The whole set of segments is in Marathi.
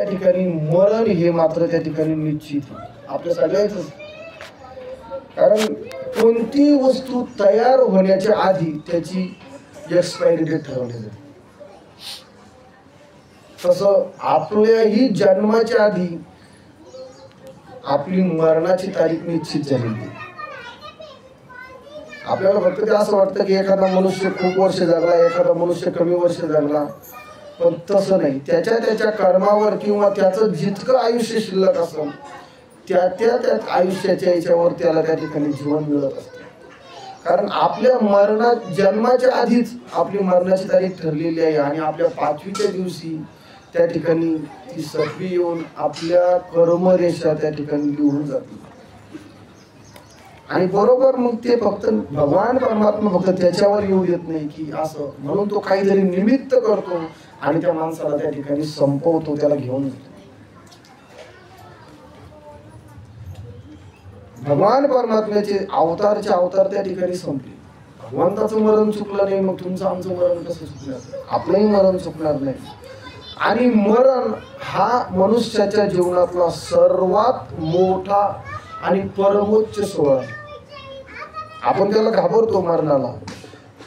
त्या ठिकाणी मरण हे मात्र त्या ठिकाणी निश्चित आपल्या सगळ्याच. कारण कोणती वस्तू तयार होण्याच्या आधी त्याची एक्सपायरी डेट ठरवली जाते, तसं आपल्याही जन्माच्या आधी आपली मरणाची तारीख निश्चित झालेली. आपल्याला फक्त ते असं वाटतं की एखादा मनुष्य खूप वर्ष जगला, एखादा मनुष्य कमी वर्ष जगला, पण तसं नाही. त्याच्या त्याच्या कर्मावर किंवा त्याचं जितकं आयुष्य शिल्लक असेल त्या आयुष्याच्या याच्यावर त्याला त्या ठिकाणी जीवन मिळत असतं. कारण आपल्या जन्माच्या आधीच आपली मरणाची तारीख ठरलेली आहे आणि आपल्या 5वीच्या दिवशी त्या ठिकाणी ती सत्वी येऊन आपल्या कर्मरेषा त्या ठिकाणी लिहून जाते. आणि बरोबर मग ते फक्त भगवान परमात्मा फक्त त्याच्यावर येऊ देत नाही की असं, म्हणून तो काहीतरी निमित्त करतो आणि त्या माणसाला त्या ठिकाणी संपवतो, त्याला घेऊन जातो. भगवान परमात्म्याचे अवतार त्या ठिकाणी संपले. भगवंताचं मरण चुकलं नाही, मग तुमचं आमचं मरण कसं चुकणार? आपलंही मरण चुकणार नाही. आणि मरण हा मनुष्याच्या जीवनातला सर्वात मोठा आणि परमोच्च सोहळा. आपण त्याला घाबरतो मरणाला,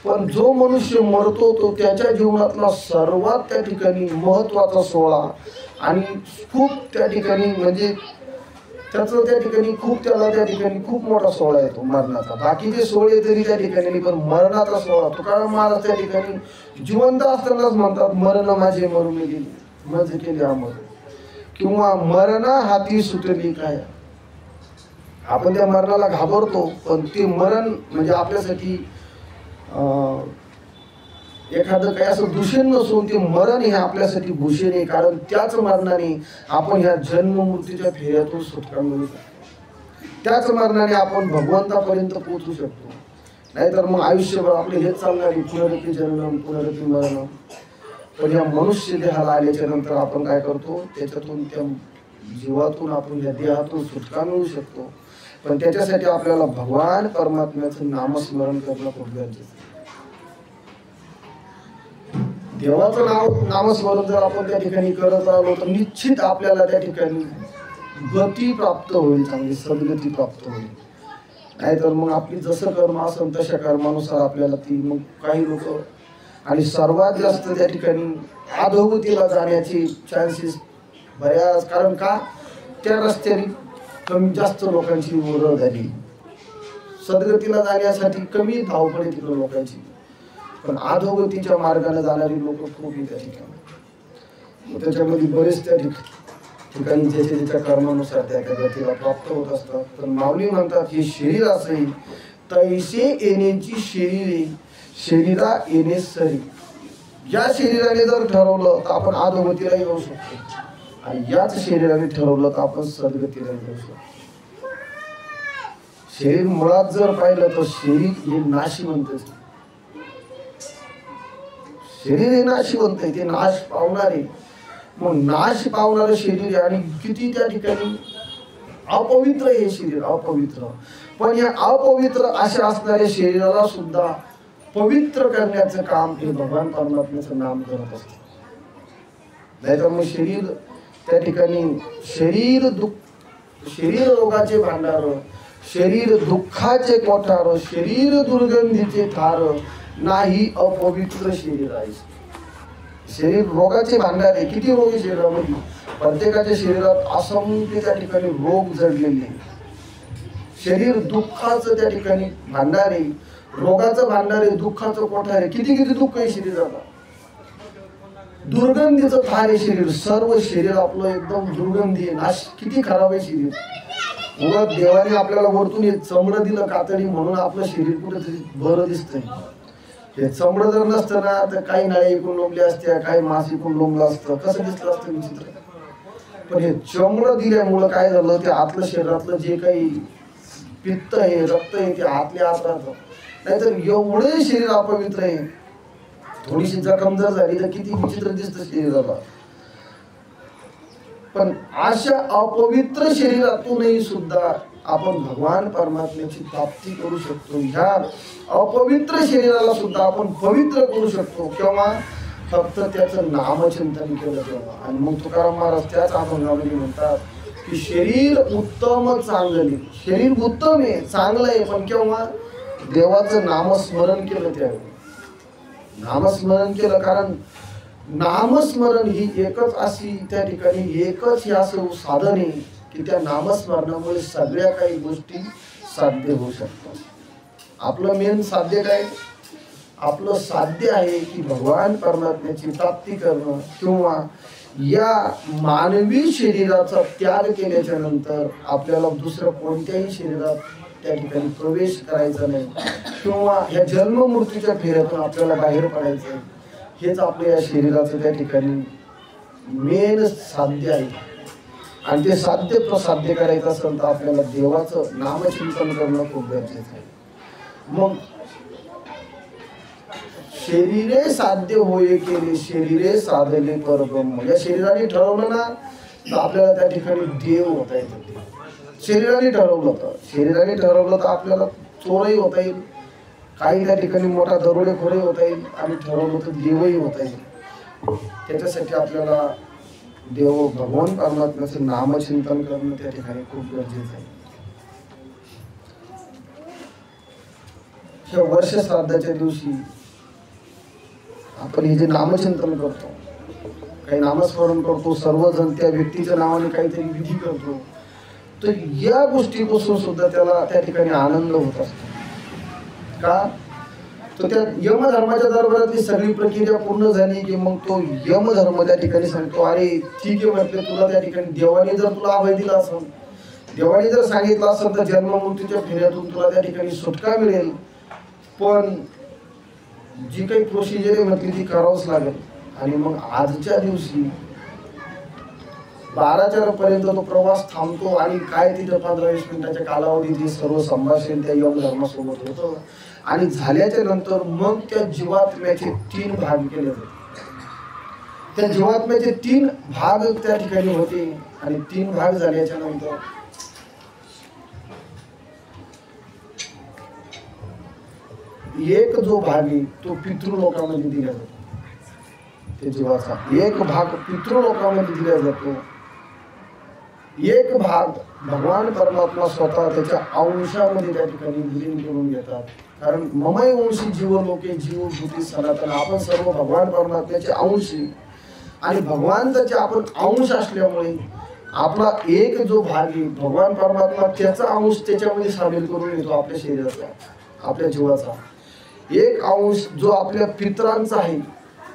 पण जो मनुष्य मरतो तो त्याच्या जीवनातला सर्वात त्या ठिकाणी महत्त्वाचा सोहळा आणि खूप त्या ठिकाणी म्हणजे त्याचं त्या ठिकाणी त्याला त्या ठिकाणी खूप मोठा सोहळा येतो मरणाचा. बाकीचे सोहळे तरी त्या ठिकाणी, पण मरणाचा सोहळा तुकाराम महाराज त्या ठिकाणी जिवंत असतानाच म्हणतात, मरण माझे मरून गेली मज केले अमर, किंवा मरणा हाती सुटली काय. आपण त्या मरणाला घाबरतो, पण ते मरण म्हणजे आपल्यासाठी एखादं काही असं दूषण नसून ते मरण हे आपल्यासाठी भूषण आहे. कारण त्याच मरणाने आपण ह्या जन्म मृत्यूच्या फेऱ्यातून सुटका मिळू शकतो. त्याच मरणाने आपण भगवंतापर्यंत पोहोचू शकतो. नाहीतर मग आयुष्यभर आपले हेच चालणार आहे, पुनरपी जन्म पुनरपी मरण. पण या मनुष्य देहाला आल्याच्या नंतर आपण काय करतो, त्याच्यातून त्या जीवातून आपण या देहातून सुटका मिळू शकतो. पण त्याच्यासाठी आपल्याला भगवान परमात्म्याचं नामस्मरण करणं खूप गरजेचं. देवाचं नामस्मरण जर आपण त्या ठिकाणी करत राहिलो तर निश्चित आपल्याला त्या ठिकाणी गती प्राप्त होईल, चांगली सद्गती प्राप्त होईल. नाहीतर मग आपली जसं कर्म असेल तशा कर्मानुसार आपल्याला ती मग काही लोक आणि सर्वात जास्त त्या ठिकाणी अधोगतीला जाण्याची चान्सेस बऱ्याच. कारण का, त्या रस्त्याने कमी जास्त लोकांची ओरड झाली. सद्गतीला जाण्यासाठी कमी धावपळ तिकडे लोकांची, पण अधोगतीच्या मार्गाने जाणारी लोक खूप त्या ठिकाणी. त्याच्यामध्ये बरेच त्या ठिकाणी ज्याच्या ज्याच्या कर्मानुसार त्या गतीला प्राप्त होत असतात. तर माऊली म्हणतात, हे शरीर असे तैसे येण्याची शरीरे शरीरा येणे सरी. या शरीराने जर ठरवलं तर आपण अधोगतीला येऊ शकतो, आणि याच शरीराने ठरवलं तर आपण सद्गतीला येऊ शकतो. शरीर मुळात जर पाहिलं तर शरीर हे नाशिवंत आहे. शरीर हे नाशिवंत आहे, ते नाश पावणारे. मग नाश पावणारं शरीर आणि किती त्या ठिकाणी अपवित्र हे शरीर, अपवित्र. पण या अपवित्र अशा असणाऱ्या शरीराला सुद्धा पवित्र करण्याचं काम हे भगवान परमात्म्याचं नाम करत असतं. नाहीतर मग शरीर त्या ठिकाणी शरीर रोगाचे भांडार, शरीर दुःखाचे कोठार, शरीर दुर्गंधीचे थार, नाही अपवित्र शरीर आहे. शरीर रोगाचे भांडार आहे. किती रोग शरीरामध्ये, प्रत्येकाच्या शरीरात असंख्य त्या ठिकाणी रोग जडलेले. शरीर दुःखाचं त्या ठिकाणी भांडार आहे, रोगाचं भांडार आहे, दुःखाचं कोठार आहे. किती किती दुःख आहे शरीराला. दुर्गंधीचं थार आहे शरीर. सर्व शरीर आपलं एकदम दुर्गंधी आहे, नाश किती खराब आहे शरीर. उलट देवाने आपल्याला वरतून हे चमडं दिलं कातडी, म्हणून आपलं शरीर कुठेतरी बरं दिसतंय. हे चमडं जर नसतं ना तर काही नाळी इकून लोंबल्या असत्या, काही मांस इकून लोंबलं असतं, कसं दिसलं असतं विचित्र. पण हे चमडं दिल्यामुळं काय झालं, ते आतलं शरीरातलं जे काही पित्त आहे, रक्त आहे, ते आतल्या आत राहतं. नाहीतर एवढं शरीर अपवित्र आहे. थोडीशी जखम जर झाली तर किती विचित्र दिसतं शरीराला. पण अशा अपवित्र शरीरातूनही सुद्धा आपण भगवान परमात्म्याची प्राप्ती करू शकतो. ह्या अपवित्र शरीराला सुद्धा आपण पवित्र करू शकतो. किंवा फक्त त्याचं नामचिंतन केलं तेव्हा. आणि मग तुकाराम महाराज त्याच अभंगामध्ये म्हणतात की शरीर उत्तम चांगले, शरीर उत्तम आहे चांगलं आहे, पण केव्हा देवाचं नामस्मरण केलं त्यावेळी. नामस्मरण केलं, कारण नामस्मरण ही एकच अशी त्या ठिकाणी एकच हे असं साधन आहे की त्या नामस्मरणामुळे सगळ्या काही गोष्टी साध्य होऊ शकतात. आपलं मेन साध्य काय? आपलं साध्य आहे की भगवान परमात्म्याची प्राप्ती करणं, किंवा या मानवी शरीराचा त्याग केल्याच्या नंतर आपल्याला दुसऱ्या कोणत्याही शरीरात त्या ठिकाणी प्रवेश करायचा नाही, किंवा ह्या जन्म मृत्यूच्या फेऱ्यातून आपल्याला बाहेर पडायचं. हेच आपल्या या शरीराचं त्या ठिकाणी मेन साध्य आहे. आणि ते साध्य करायचं असेल तर आपल्याला देवाचं नामचिंतन करणं खूप गरजेचं आहे. मग शरीरे साध्य होय केले, शरीरे साधले परब्रह्म. या शरीराने ठरवलं ना तर आपल्याला त्या ठिकाणी देव होता येतं. शरीराने ठरवलं तर आपल्याला चोरही होता येईल, काही त्या ठिकाणी मोठा दरोडेखोरही होता येईल, आणि ठरवलं तर देवही होता येईल. त्याच्यासाठी आपल्याला देव भगवान परमात्म्याचं नामचिंतन करणं त्या ठिकाणी खूप गरजेचं आहे. ह्या वर्ष श्राद्धाच्या दिवशी आपण हे जे नामचिंतन करतो, काही नामस्मरण करतो, सर्वजण त्या व्यक्तीच्या नावाने काहीतरी विधी करतो, तर या गोष्टीपासून सुद्धा त्याला त्या ठिकाणी आनंद होत असतो. का? तर त्या यमधर्माच्या दरबारातली सगळी प्रक्रिया पूर्ण झाली की मग तो यमधर्म त्या ठिकाणी सांगतो, अरे ठीक आहे म्हटलं, तुला त्या ठिकाणी देवाने जर तुला अभय दिला असेल, देवाने जर सांगितलं असेल तर जन्ममृत्यूच्या फेऱ्यातून तुला त्या ठिकाणी सुटका मिळेल, पण जी काही प्रोसिजर आहे म्हटली ती करावंच लागेल. आणि मग आजच्या दिवशी 12च्या पर्यंत तो प्रवास थांबतो, आणि काय तिथं 15-20 मिनिटाच्या कालावधीत सर्व संभाषण त्या यमधर्मासोबत होतं. आणि झाल्याच्या नंतर मग त्या जीवात्म्याचे 3 भाग केले जातात. त्या जीवात्म्याचे 3 भाग त्या ठिकाणी होते, आणि 3 भाग झाल्याच्या नंतर एक जो भाग आहे तो पितृलोकामध्ये दिला जातो. त्या जीवाचा एक भाग पितृलोकामध्ये दिला जातो, एक भाग भगवान परमात्मा स्वतः त्याच्या अंशामध्ये त्या ठिकाणी विलीन करून घेतात. कारण ममय अंशी जीव लोके जीव भूती सनातन, आपण सर्व भगवान परमात्म्याचे अंशी, आणि भगवानचे आपण अंश असल्यामुळे आपला एक जो भाग आहे भगवान परमात्मा त्याचा अंश त्याच्यामध्ये सामील करून येतो. आपल्या शरीराचा, आपल्या जीवाचा एक अंश जो आपल्या पितरांचा आहे,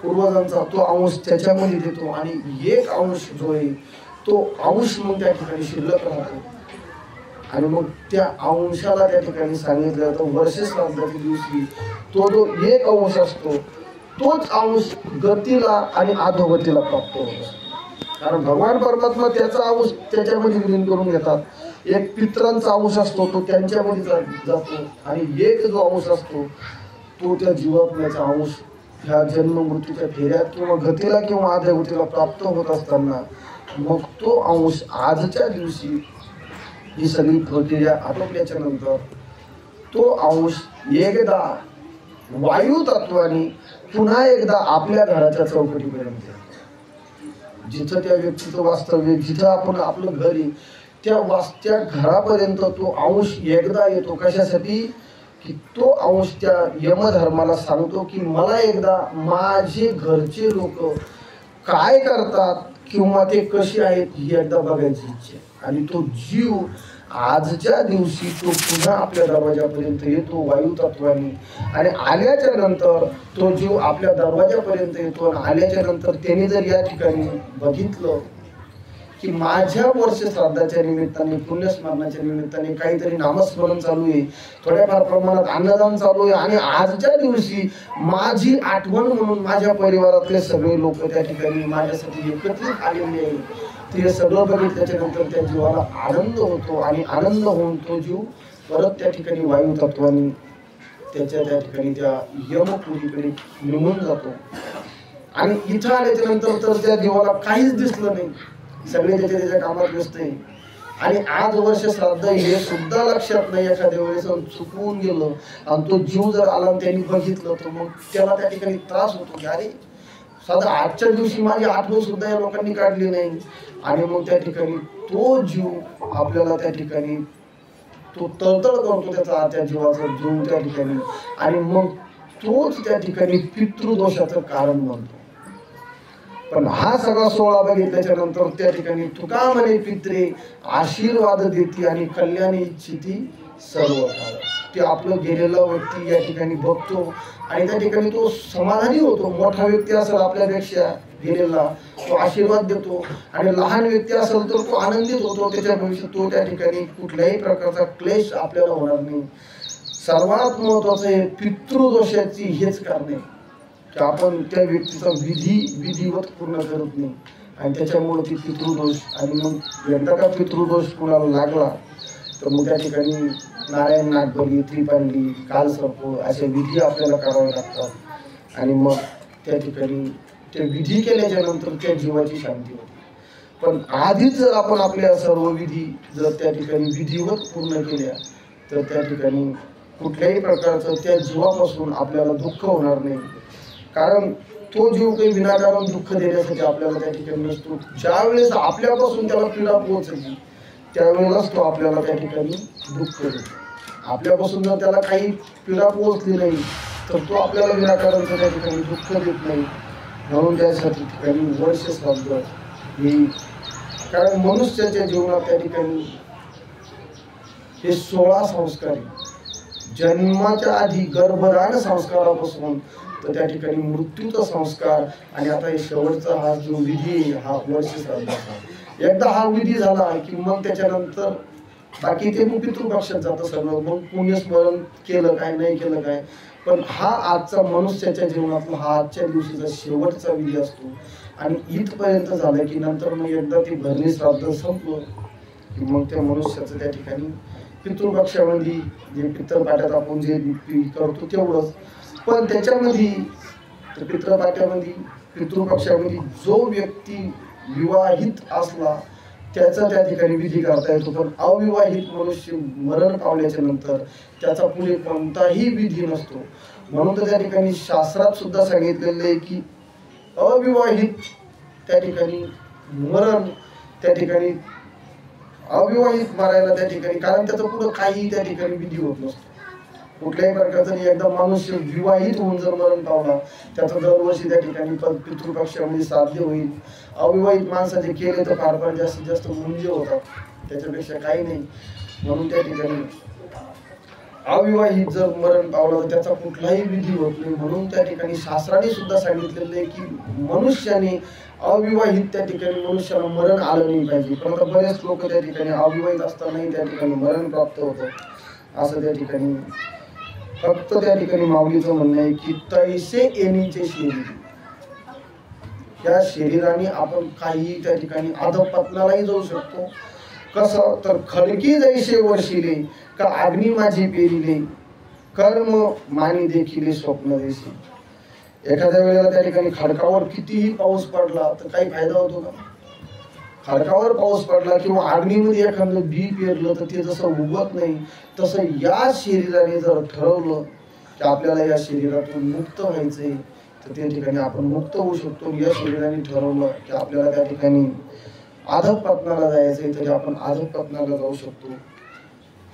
पूर्वजांचा, तो अंश त्याच्यामध्ये देतो, आणि एक अंश जो आहे तो अंश मग त्या ठिकाणी शिल्लक राहतो. आणि मग त्या अंशाला त्या ठिकाणी सांगितलं तर वर्ष श्राद्धाच्या दिवशी तो जो एक अंश असतो तोच अंश गतीला आणि अधोगतीला प्राप्त होतो. कारण भगवान परमात्मा त्याचा अंश त्याच्यामध्ये विलीन करून घेतात. एक पितरांचा अंश असतो तो त्यांच्यामध्ये जातो, आणि एक जो अंश असतो तो त्या जीवात्म्याचा अंश ह्या जन्म मृत्यूच्या फेऱ्यात किंवा गतीला किंवा अधोगतीला प्राप्त होत असताना मग तो अंश आजच्या दिवशी ही सगळी प्रक्रिया आटोपल्याच्या नंतर तो अंश एकदा वायू तत्वाने पुन्हा एकदा आपल्या घराच्या चौकटीपर्यंत, जिथं त्या व्यक्तीचं वास्तव्य, जिथं आपण आपलं घर आहे त्या घरापर्यंत तो अंश एकदा येतो. कशासाठी? की तो अंश त्या यमधर्माला सांगतो की मला एकदा माझे घरचे लोक काय करतात किंवा ते कसे आहेत ही एकदा बघायची इच्छा. आणि तो जीव आजच्या दिवशी तो पुन्हा आपल्या दरवाजापर्यंत येतो वायू तत्वाने, आणि आल्याच्या नंतर तो जीव आपल्या दरवाजापर्यंत येतो. आणि आल्याच्या नंतर त्याने जर या ठिकाणी बघितलं की माझ्या वर्ष श्राद्धाच्या निमित्ताने, पुण्यस्मरणाच्या निमित्ताने काहीतरी नामस्मरण चालू आहे, थोड्याफार प्रमाणात अन्नदान चालू आहे, आणि आजच्या दिवशी माझी आठवण म्हणून माझ्या परिवारातले सगळे लोक त्या ठिकाणी माझ्यासाठी एकत्रित आलेले आहेत, ते सगळं बघितल्याच्या नंतर त्या जीवाला आनंद होतो. आणि आनंद होऊन तो जीव परत त्या ठिकाणी वायू तत्वाने त्या ठिकाणी त्या यमपुरीकडे निघून जातो. आणि इथं आल्याच्या नंतर तर त्या जीवाला काहीच दिसलं नाही, सगळे त्याच्या कामात व्यस्त आहे. आणि आज वर्ष श्राद्ध हे सुद्धा लक्षात नाही, एखाद्या वेळेस चुकवून गेलं आणि तो जीव जर आला आणि त्यांनी बघितलं तर मग त्याला त्या ठिकाणी त्रास होतो की अरे साधा आजच्या दिवशी माझी आठवण सुद्धा या लोकांनी काढली नाही. आणि मग त्या ठिकाणी तो जीव आपल्याला त्या ठिकाणी तो तळतळ करतो, त्याचा त्या जीवाचा जीव त्या ठिकाणी, आणि मग तोच त्या ठिकाणी पितृदोषाचं कारण बनतो. पण हा सगळा सोहळा बघितल्याच्या नंतर त्या ठिकाणी तुका म्हणे पित्रे आशीर्वाद देती आणि कल्याणी इच्छिती सर्व काळ. ते आपलं गेलेला व्यक्ती या ठिकाणी बघतो आणि त्या ठिकाणी तो समाधानी होतो. मोठा व्यक्ती असेल आपल्यापेक्षा गेलेला, तो आशीर्वाद देतो, आणि लहान व्यक्ती असेल तर तो आनंदित होतो. त्याच्या भविष्यात तो त्या ठिकाणी कुठल्याही प्रकारचा क्लेश आपल्याला होणार नाही. सर्वात महत्वाचं आहे पितृदोषाची हेच कारणे की आपण त्या व्यक्तीचा विधिवत पूर्ण करत नाही, आणि त्याच्यामुळे ती पितृदोष. आणि मग एकदा का पितृदोष कुणाला लागला तर मग त्या ठिकाणी नारायण नागबली, त्रिपांडी, कालसर्प असे विधी आपल्याला करावे लागतात. आणि मग त्या ठिकाणी ते विधी केल्याच्या नंतर त्या जीवाची शांती होते. पण आधीच जर आपण आपल्या सर्व विधी जर त्या ठिकाणी विधिवत पूर्ण केल्या तर त्या ठिकाणी कुठल्याही प्रकारचं त्या जीवापासून आपल्याला दुःख होणार नाही. कारण तो जीव काही विनाकारण दुःख देण्यासाठी आपल्याला त्या ठिकाणी नसतो. ज्यावेळेस आपल्यापासून त्याला पीडा पोहोचली त्यावेळेलाच तो आपल्याला त्या ठिकाणी दुःख देतो. आपल्यापासून जर त्याला काही पीडा पोहोचली नाही तर तो आपल्याला विनाकारण त्या ठिकाणी दुःख देत नाही. म्हणून त्यासाठी ठिकाणी वर्ष श्राद्ध ही, कारण मनुष्याच्या जीवनात त्या ठिकाणी हे 16 संस्कार आहे. जन्माच्या आधी गर्भधान संस्कारापासून तर त्या ठिकाणी मृत्यूचा संस्कार, आणि आता हे शेवटचा हा जो विधी आहे हा वर्ष श्राद्धाचा. एकदा हा विधी झाला की मग त्याच्यानंतर बाकी ते मग पितृपक्षात जातं सगळं. मग पुण्यस्मरण केलं काय नाही केलं काय, पण हा आजचा मनुष्याच्या जीवनातला हा आजच्या दिवशीचा शेवटचा विधी असतो. आणि इथपर्यंत झालं की नंतर मग एकदा ती भरणी श्राद्ध संपलं की मग त्या मनुष्याचं त्या ठिकाणी पितृपक्षामध्ये जे पितृपाट्यात आपण जे करतो तेवढंच. पण त्याच्यामध्ये पितृपाट्यामध्ये पितृपक्षामध्ये जो व्यक्ती विवाहित असला त्याचा त्या ठिकाणी विधी करता येतो. पण अविवाहित मनुष्य मरण पावल्याच्या नंतर त्याचा पुढे कोणताही विधी नसतो. म्हणून तर त्या ठिकाणी शास्त्रात सुद्धा सांगितलेलं आहे की अविवाहित त्या ठिकाणी मरण, त्या ठिकाणी अविवाहित मरायला त्या ठिकाणी, कारण त्याचं पुढं काही त्या ठिकाणी विधी होत नसतो कुठल्याही प्रकारचं. एकदा मनुष्य विवाहित होऊन जर मरण पावला त्याचं दरवर्षी त्या ठिकाणी पितृपक्षामध्ये साध्य होईल. अविवाहित माणसाचे केले तर फार फार जास्तीत जास्त मुंजे होतात, त्याच्यापेक्षा काही नाही. म्हणून त्या ठिकाणी अविवाहित जर मरण पावला तर त्याचा कुठलाही विधी होत नाही. म्हणून त्या ठिकाणी शास्त्राने सुद्धा सांगितलेलं आहे की मनुष्याने अविवाहित त्या ठिकाणी मनुष्याला मरण आलं नाही पाहिजे. पण आता बरेच लोक त्या ठिकाणी अविवाहित असतानाही त्या ठिकाणी मरण प्राप्त होतं. असं त्या ठिकाणी फक्त त्या ठिकाणी माऊलीचं म्हणणं आहे की तैसे येणीचे शरीर, या शरीराने आपण काही त्या ठिकाणी अधपतनालाही जाऊ शकतो. कसं तर खडकी जैसे वर्षिले का अग्नी माझे पेरिले कर्म मानी देखिले स्वप्न देशी. एखाद्या वेळेला त्या ठिकाणी खडकावर कितीही पाऊस पडला तर काही फायदा होतो का? खडकावर पाऊस पडला किंवा अग्नीमध्ये एखादं बी पेरलं तर ते जसं उगवत नाही, तसं या शरीराने जर ठरवलं की आपल्याला या शरीरातून मुक्त व्हायचंय तर त्या ठिकाणी आपण मुक्त होऊ शकतो. या शरीराने ठरवलं की आपल्याला त्या ठिकाणी अधःपतनाला जायचंय तरी आपण अधःपतनाला जाऊ शकतो.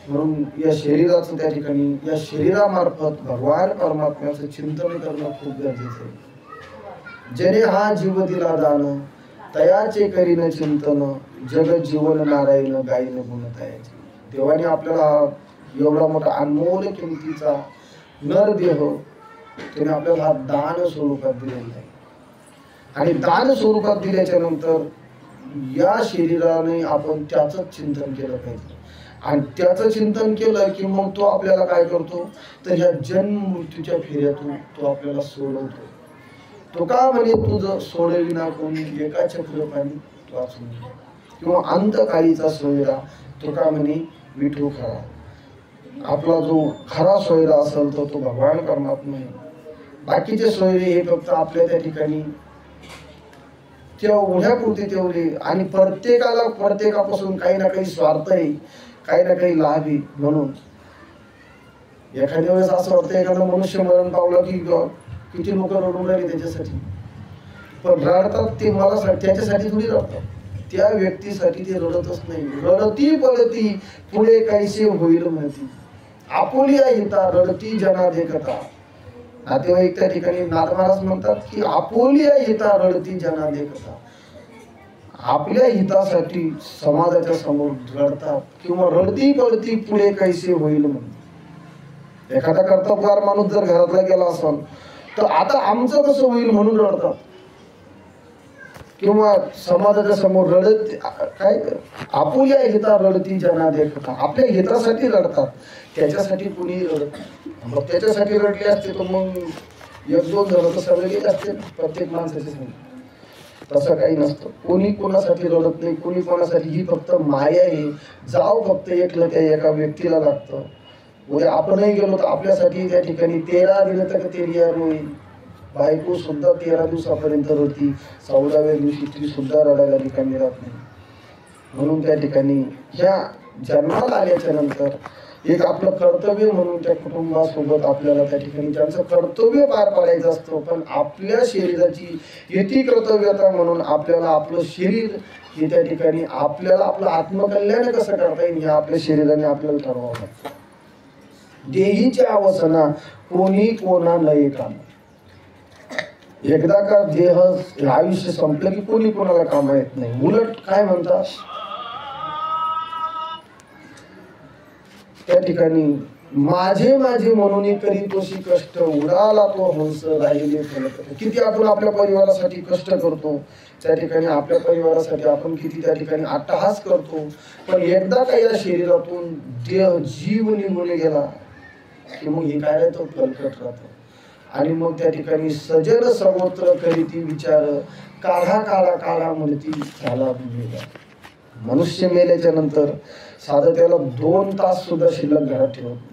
म्हणून या शरीराचं त्या ठिकाणी या शरीरामार्फत भगवान परमात्म्याचं चिंतन करणं खूप गरजेचं आहे. ज्याने हा जीव दिला दान तयाचे करीन चिंतन जग जीवन नारायण गायन गुणतायाचे. देवाने आपल्याला एवढा मोठा अनमोल किमतीचा नरदेह त्याने आपल्याला हा दान स्वरूपात दिलेला आहे. आणि दान स्वरूपात दिल्याच्या नंतर या शरीराने आपण त्याचंच चिंतन केलं पाहिजे. आणि त्याचं चिंतन केलं की मग तो आपल्याला काय करतो तर ह्या जन्म मृत्यूच्या फेऱ्यातून तो आपल्याला सोडवतो. तो का म्हणे तुझं सोडविना कोणी एका चक्रपाणी वाचून, किंवा अंतकाळीचा सोयरा तो का म्हणे विठू खरा. आपला जो खरा सोयरा असेल तर तो भगवान परमात्मा आहे. बाकीचे सोयरे हे फक्त आपल्या त्या ठिकाणी तेवढ्यापुरते तेवढे, आणि प्रत्येकापासून काही ना काही स्वार्थ आहे, काही ना काही लाभ आहे. म्हणून एखाद्या वेळेस असं वाटतं एखादा मनुष्य मरण पावला की किती लोक रडून राहिले त्याच्यासाठी. पण रडतात ते मला त्याच्यासाठी थोडी रडतात, त्या व्यक्तीसाठी ते रडतच नाही. रडती पडती पुढे कैसे होईल म्हणती, आपुलिया हिता रडती जना देखता. नातेवाईक त्या ठिकाणी नाथमहाराज म्हणतात की आपुलिया हिता रडती जना देखता, आपल्या हितासाठी समाजाच्या समोर रडतात किंवा रडती पडती पुढे कैसे होईल म्हणते. एखादा कर्तबगार माणूस जर घरातला गेला असेल तर आता आमचं कसं होईल म्हणून रडतात, किंवा समाजाच्या समोर रडत काय आपुल्या हिता रडती जना देखता, आपल्या हितासाठी रडतात, त्याच्यासाठी कुणी रडत. मग त्याच्यासाठी रडले असते तर मग एक दोन जण तर सगळे गेले असते प्रत्येक माणसाचे समोर. तसं काही नसतं, कोणी कोणासाठी रडत नाही, कोणी कोणासाठी. ही फक्त माया आहे. जाव फक्त एकलं त्या एका व्यक्तीला लागतं. उद्या आपणही गेलो तर आपल्यासाठी त्या ठिकाणी 13 दिलं तर तेरिया होईल. बायको सुद्धा 13 दिवसापर्यंत रडती, 14व्या दिवशी ती सुद्धा रडायला रिकामी राहत नाही. म्हणून त्या ठिकाणी ह्या जन्माला आल्याच्या नंतर एक आपलं कर्तव्य म्हणून त्या कुटुंबासोबत आपल्याला त्या ठिकाणी त्यांचं कर्तव्य पार पाडायचं असतं. पण आपल्या शरीराची यती कर्तव्यता म्हणून आपल्याला आपलं शरीर हे त्या ठिकाणी आपल्याला आपलं आत्मकल्याण कसं करता येईल हे आपल्या शरीराने आपल्याला ठरवावं लागतं. देहीच्या अवसना कोणी कोणा नये काम. एकदा का देह आयुष्य संपलं की कोणी कोणाला कामा येत नाही. उलट काय म्हणतात त्या ठिकाणी, माझे माझे म्हणून करी तोशी कष्ट, उडाला तो हंस राहिले फलक. किती आपण आपल्या परिवारासाठी कष्ट करतो, त्या ठिकाणी आपल्या परिवारासाठी आपण किती त्या ठिकाणी अट्टहास करतो. पण एकदा का या शरीरातून देह जीव निघून गेला की मग हे काय तो फलकट राहतो. आणि मग त्या ठिकाणी सजन सर्वत्र करीती विचार, काढा काढा काढा म्हणती झाला मेला. मनुष्य मेल्याच्या नंतर साधं त्याला 2 तास सुद्धा शिल्लक घरात ठेवत नाही.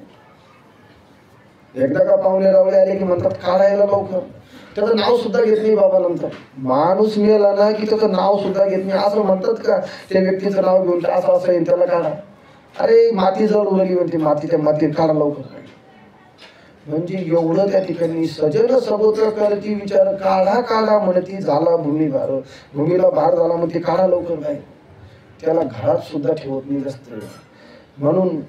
एकदा का पाहुणे रावळे आले की म्हणतात काढायला लवकर, त्याचं नाव सुद्धा घेत नाही बाबा. नंतर माणूस मेला ना की त्याचं नाव सुद्धा घेत नाही. असं म्हणतात का त्या व्यक्तीचं नाव घेऊन असं असं येईल त्याला काढा, अरे माती जड उरली म्हणते, मातीच्या मातीत काढा लवकर. म्हणजे एवढं त्या ठिकाणी सजन समुद्र करती विचार, काढा काढा म्हणती झाला भूमी भार. भूमीला भार झाला म्हणते काढा लवकर. नाही, त्याला घरात सुद्धा ठेवत नाही जास्त. म्हणून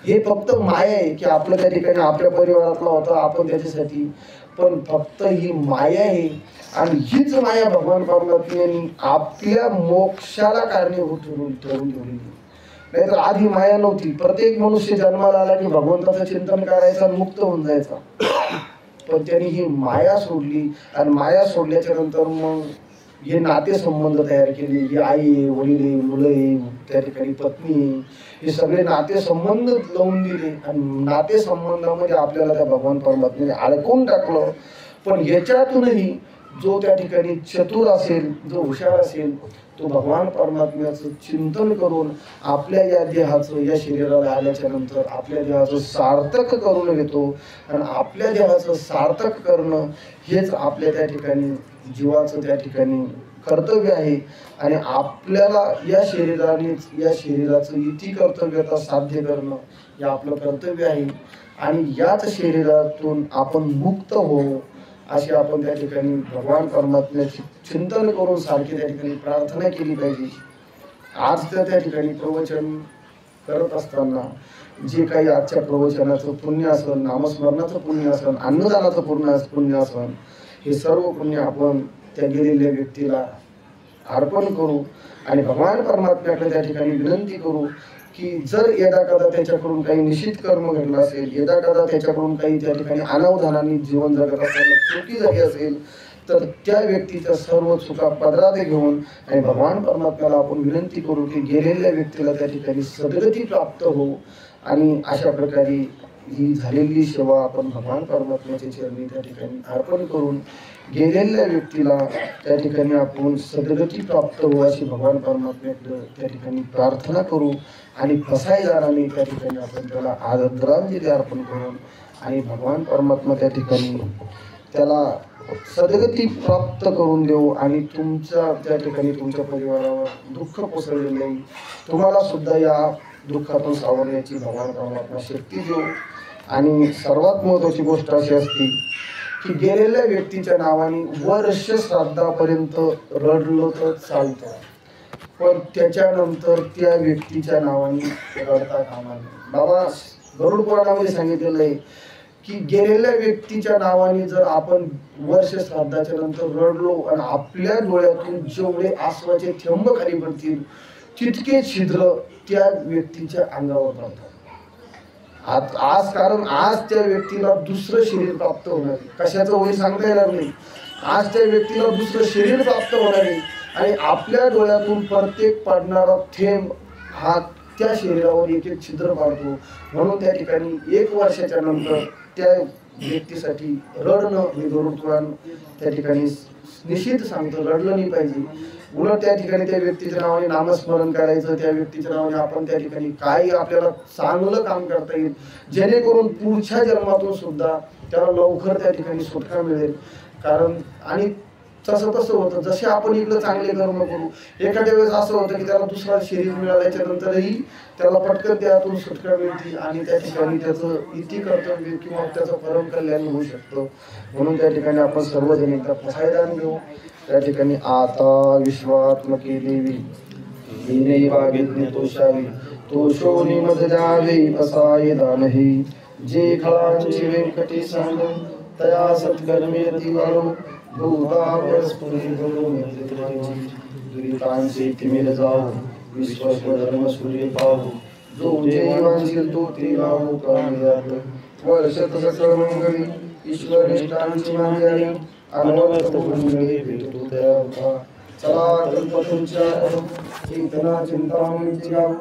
हे फक्त माया आहे की आपलं त्या ठिकाणी आपल्या परिवारातला होता आपण त्याच्यासाठी, पण फक्त ही माया आहे. आणि हीच माया भगवान परमात्म्याने आपल्या मोक्षाला कारणीभूत ठरवून ठेवली. नाही तर आधी माया नव्हती. प्रत्येक मनुष्य जन्माला आला की भगवंताचं चिंतन करायचं आणि मुक्त होऊन जायचा. पण त्यांनी ही माया सोडली आणि माया सोडल्याच्या नंतर मग हे नातेसंबंध तयार केले. ही आई आहे, वडील आहे, मुलं आहे, त्या ठिकाणी पत्नी आहे, हे सगळे नातेसंबंध लावून दिले. आणि नातेसंबंधामध्ये आपल्याला त्या भगवान परमात्म्याने अडकवून टाकलं. पण याच्यातूनही जो त्या ठिकाणी चतुर असेल, जो हुशार असेल, तो भगवान परमात्म्याचं चिंतन करून आपल्या या देहाचं, या शरीराला आल्याच्या नंतर आपल्या देहाचं सार्थक करून घेतो. आणि आपल्या देहाचं सार्थक करणं हेच आपल्या त्या ठिकाणी जीवाचं त्या ठिकाणी कर्तव्य आहे. आणि आपल्याला या शरीरानेच या शरीराचं इति कर्तव्यता साध्य करणं हे आपलं कर्तव्य आहे. आणि याच शरीरातून आपण मुक्त होऊ अशी आपण त्या ठिकाणी भगवान परमात्म्याचे चिंतन करून सारखी त्या ठिकाणी प्रार्थना केली पाहिजे. आज त्या ठिकाणी प्रवचन करत असताना जे काही आजच्या प्रवचनाचं पुण्य असेल, नामस्मरणाचं पुण्य असेल, अन्नदानाचं पुण्य असेल, हे सर्व पुण्य आपण त्या गेलेल्या व्यक्तीला अर्पण करू. आणि भगवान परमात्म्याकडे त्या ठिकाणी विनंती करू की जर यदा कदा त्याच्याकडून काही निश्चित कर्म घडलं असेल, यदा कदा त्याच्याकडून काही त्या ठिकाणी अनावधानाने जीवन जगत असेल, चुकी झाली असेल, तर त्या व्यक्तीच्या सर्व चुका पदरात घेऊन आणि भगवान परमात्म्याला आपण विनंती करू की गेलेल्या व्यक्तीला त्या ठिकाणी सद्गती प्राप्त हो. आणि अशा प्रकारे ही झालेली सेवा आपण भगवान परमात्म्याच्या चरणी त्या ठिकाणी अर्पण करून गेलेल्या व्यक्तीला त्या ठिकाणी आपण सद्गती प्राप्त हो अशी भगवान परमात्म्याकडे त्या ठिकाणी प्रार्थना करू. आणि फसाईदाराने त्या ठिकाणी आपण त्याला आदरांजली अर्पण करून आणि भगवान परमात्मा त्या ठिकाणी त्याला सद्गती प्राप्त करून देऊ. आणि तुमच्या त्या ठिकाणी तुमच्या परिवारावर दुःख कोसळले नाही, तुम्हाला सुद्धा या दुःखातून सावरण्याची भगवान परमात्मा शक्ती देऊ. आणि सर्वात महत्त्वाची गोष्ट अशी असते की गेलेल्या व्यक्तीच्या नावाने वर्ष श्राद्धापर्यंत रडलो तर चालतं, पण त्याच्यानंतर त्या व्यक्तीच्या नावाने रडता कामा नये. बाबा गरुड पुराणामध्ये सांगितलेलं आहे की गेलेल्या व्यक्तीच्या नावाने जर आपण वर्ष श्राद्धाच्या नंतर रडलो आणि आपल्या डोळ्यातून जेवढे आसवाचे थेंब खाली पडतील तितके छिद्र त्या व्यक्तीच्या अंगावर पडतात. आज कारण आज त्या व्यक्तीला दुसरं शरीर प्राप्त होणार आहे. कशाचं होईल सांगता येणार नाही. आज त्या व्यक्तीला दुसरं शरीर प्राप्त होणार आहे आणि आपल्या डोळ्यातून प्रत्येक पडणारा थेंब हा त्या शरीरावर एक एक छिद्र पाडतो. म्हणून त्या ठिकाणी 1 वर्षाच्या नंतर त्या व्यक्तीसाठी रडणं हे गरुड पुराण त्या ठिकाणी निश्चित सांगतं. रडलं नाही पाहिजे. उलट त्या ठिकाणी त्या व्यक्तीच्या नावाने नामस्मरण करायचं. त्या व्यक्तीच्या नावाने आपण त्या ठिकाणी काही आपल्याला चांगलं काम करता येईल जेणेकरून पुढच्या जन्मातून सुद्धा त्याला लवकर त्या ठिकाणी सुटका मिळेल. कारण आणि तसं होतं जसे आपण इकडं चांगले कर्म करू एखाद्या वेळेस असं होतं की त्याला दुसरा शरीर मिळाल्याच्या नंतरही त्याला पटकन त्यातून सुटका मिळते आणि त्या ठिकाणी त्याचं इति कर्तव्य किंवा त्याचं परम कल्याण होऊ शकतं. म्हणून त्या ठिकाणी आपण सर्वजण एकदा पसायदान घेऊ. त्या ठिकाणी आता विश्वात्मके देवी हीने वागिज्ञ तोषावी तोषोनी मज जावे पसाय दानही जे खळांची व्यंकटी सांग तया सत्कर्मे दिवाळो दुरितांचे तिमिर जाऊ विश्वस्व धर्म सूर्य पाहू जो जेवांशील तो ते राहू कामयात वर्षत सकळ मंगळी ईश्वर निष्ठांची मांजरी अनवरत मंगळी भेटतो त्या चला कल्पतुंच्या चेतना चिंतामणीची गाऊ